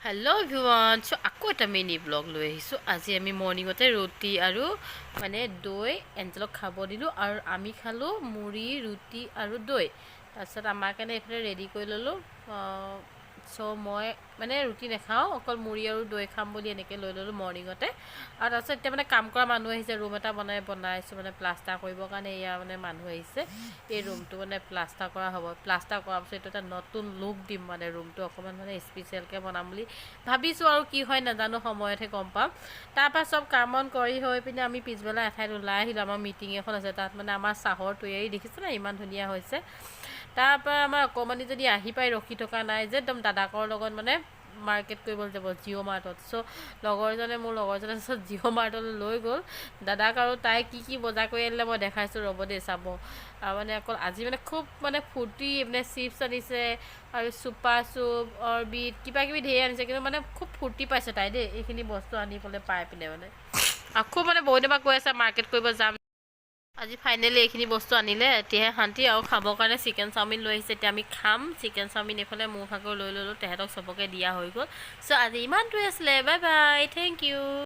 Hello' everyone চ' আকৌ এটা mini blog লৈ আহিছোঁ। আজি আমি মৰ্ণিঙতে ৰুটি আৰু মানে দৈ এঞ্জেলক খাব দিলোঁ আৰু আমি খালোঁ মুড়ি ৰুটি আৰু দৈ। তাৰপিছত আমাৰ কাৰণে এইফালে ৰেডি কৰি ল'লোঁ। চ' মই মানে ৰুটি নাখাওঁ, অকল মুড়ি আৰু দৈ খাম বুলি এনেকৈ লৈ ল'লোঁ মৰ্ণিঙতে। আৰু তাৰপিছত এতিয়া মানে কাম কৰা মানুহ আহিছে, ৰুম এটা বনাইছোঁ মানে প্লাষ্টাৰ কৰিবৰ কাৰণে। এয়া মানে মানুহ আহিছে, এই ৰুমটো মানে প্লাষ্টাৰ কৰা হ'ব। প্লাষ্টাৰ কৰাৰ পিছত এইটো এটা নতুন লুক দিম, মানে ৰুমটো অকণমান মানে স্পেচিয়েলকৈ বনাম বুলি ভাবিছোঁ। আৰু কি হয় নাজানো, সময়তহে গম পাম। তাৰপৰা চব কাম বন কৰি হৈ পিনে আমি পিছবেলা এঠাইত ওলাই আহিলোঁ। আমাৰ মিটিং এখন আছে, তাত মানে আমাৰ চাহৰ তৈয়াৰী দেখিছে নাই, ইমান ধুনীয়া হৈছে। তাৰপৰা আমাৰ অকণমানি যদি আহি পাই ৰখি থকা নাই যে, একদম দাদাকৰ লগত মানে মাৰ্কেট কৰিবলৈ যাব জিঅ' মাৰ্টত। চ' মোৰ লগৰজনে তাৰপিছত জিঅ' মাৰ্টলৈ লৈ গ'ল দাদাক, আৰু তাই কি কি বজাৰ কৰি আনিলে মই দেখাইছোঁ, ৰ'ব দেই চাব। আৰু মানে অকল আজি মানে খুব মানে ফূৰ্তি, মানে চিপছ আনিছে আৰু চুপা চুপ অৰবিট কিবা কিবি ধেৰ আনিছে, কিন্তু মানে খুব ফূৰ্তি পাইছে তাই দেই এইখিনি বস্তু আনি পেলাই পাই পিনে। মানে আকৌ মানে বহুত দিনৰ পৰা কৈ আছে মাৰ্কেট কৰিব যাম, আজি ফাইনেলি এইখিনি বস্তু আনিলে, এতিয়াহে শান্তি। আৰু খাবৰ কাৰণে চিকেন চাওমিন লৈ আহিছে, এতিয়া আমি খাম চিকেন চাওমিন। এইফালে মোৰ ভাগৰ লৈ ল'লোঁ, তেহেঁতক চবকে দিয়া হৈ গ'ল। চ' আজি ইমানটোৱে আছিলে, বাই বাই, থেংক ইউ।